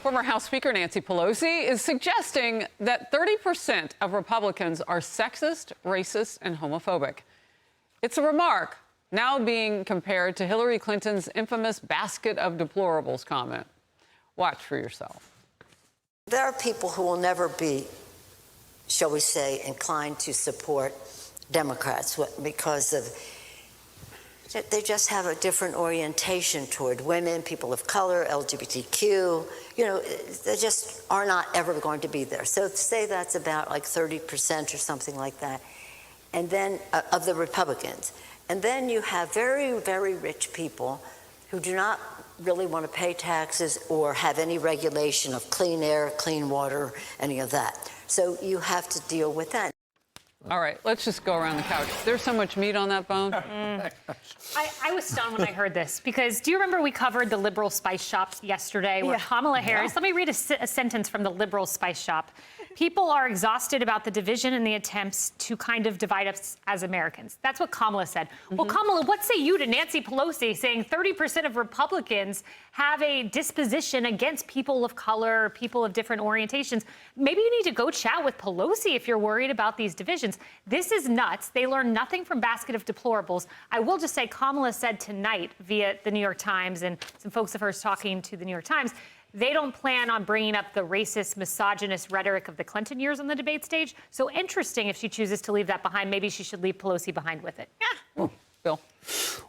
Former House Speaker Nancy Pelosi is suggesting that 30% of Republicans are sexist, racist, and homophobic. It's a remark now being compared to Hillary Clinton's infamous basket of deplorables comment. Watch for yourself. There are people who will never be, shall we say, inclined to support Democrats because they just have a different orientation toward women, people of color, LGBTQ. You know, they just are not ever going to be there. So say that's about like 30% or something like that, and then of the Republicans. And then you have very, very rich people who do not really want to pay taxes or have any regulation of clean air, clean water, any of that. So you have to deal with that. All right, let's just go around the couch. There's so much meat on that bone. I was stunned when I heard this, because do you remember we covered the liberal spice shops yesterday where Kamala Harris, let me read a sentence from the liberal spice shop. People are exhausted about the division and the attempts to kind of divide us as Americans. That's what Kamala said. Well, Kamala, what say you to Nancy Pelosi saying 30% of Republicans have a disposition against people of color, people of different orientations? Maybe you need to go chat with Pelosi if you're worried about these divisions. This is nuts. They learn nothing from basket of deplorables. I will just say Kamala said tonight via the New York Times and some folks of hers talking to the New York Times, they don't plan on bringing up the racist, misogynist rhetoric of the Clinton years on the debate stage. So interesting if she chooses to leave that behind. Maybe she should leave Pelosi behind with it. Yeah. Bill.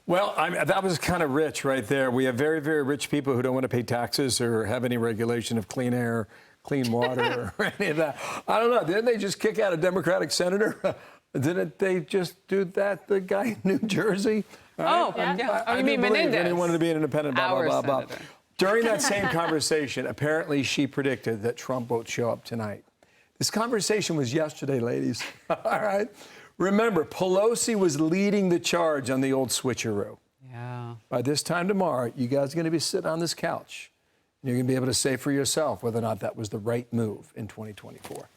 Well, that was kind of rich right there. We have very, very rich people who don't want to pay taxes or have any regulation of clean air, clean water, or any of that. I don't know. Didn't they just kick out a Democratic senator? Didn't they just do that, the guy in New Jersey? Oh, yeah. I you mean Menendez? He wanted to be an independent, blah, blah, blah, blah. During that same conversation, apparently she predicted that Trump won't show up tonight. This conversation was yesterday, ladies. All right? Remember, Pelosi was leading the charge on the old switcheroo. Yeah. By this time tomorrow, you guys are going to be sitting on this couch. And you're going to be able to say for yourself whether or not that was the right move in 2024.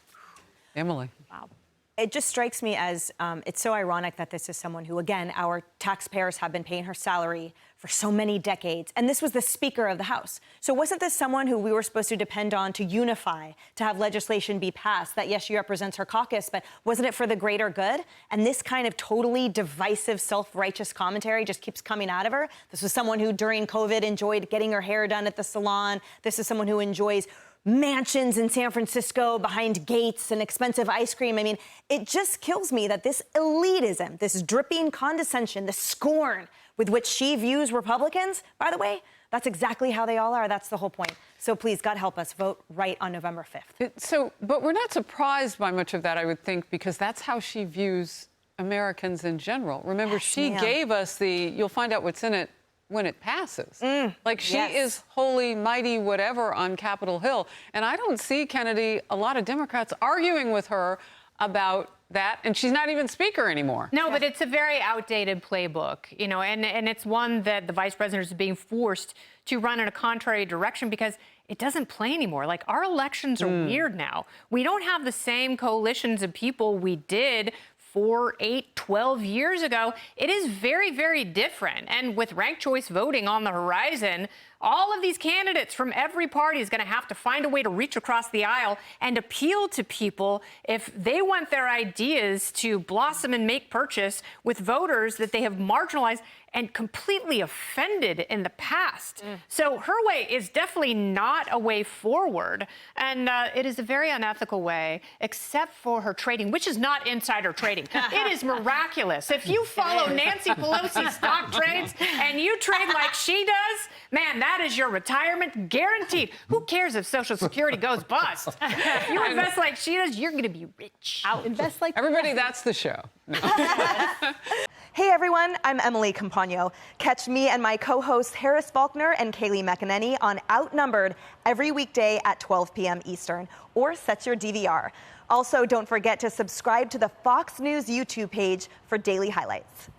Emily. Wow. It just strikes me as it's so ironic that this is someone who, again, our taxpayers have been paying her salary for so many decades. And this was the Speaker of the House. So wasn't this someone who we were supposed to depend on to unify, to have legislation be passed, that, yes, she represents her caucus, but wasn't it for the greater good? And this kind of totally divisive, self-righteous commentary just keeps coming out of her. This was someone who, during COVID, enjoyed getting her hair done at the salon. This is someone who enjoys mansions in San Francisco behind gates and expensive ice cream. I mean, it just kills me that this elitism, this dripping condescension, the scorn with which she views Republicans, by the way, that's exactly how they all are. That's the whole point. So please, God help us, vote right on November 5th. But we're not surprised by much of that, I would think, because that's how she views Americans in general. Remember, she gave us you'll find out what's in it when it passes. Like, she is holy, mighty, whatever on Capitol Hill. And I don't see, Kennedy, a lot of Democrats arguing with her about that, and she's not even Speaker anymore. No, but it's a very outdated playbook, you know, and it's one that the vice president is being forced to run in a contrary direction because it doesn't play anymore. Like, our elections are weird now. We don't have the same coalitions of people we did 4, 8, 12 years ago. It is very, very different. And with ranked choice voting on the horizon, all of these candidates from every party is going to have to find a way to reach across the aisle and appeal to people if they want their ideas to blossom and make purchase with voters that they have marginalized and completely offended in the past. So her way is definitely not a way forward. And it is a very unethical way, except for her trading, which is not insider trading. It is miraculous. If you follow Nancy Pelosi's stock trades and you trade like she does, man, that is your retirement guaranteed. Who cares if Social Security goes bust? If you invest like she does, you're going to be rich. Invest like Everybody, that's the show. No. Hey everyone, I'm Emily Campagno. Catch me and my co-hosts Harris Faulkner and Kayleigh McEnany on Outnumbered every weekday at 12 p.m. Eastern, or set your DVR. Also, don't forget to subscribe to the Fox News YouTube page for daily highlights.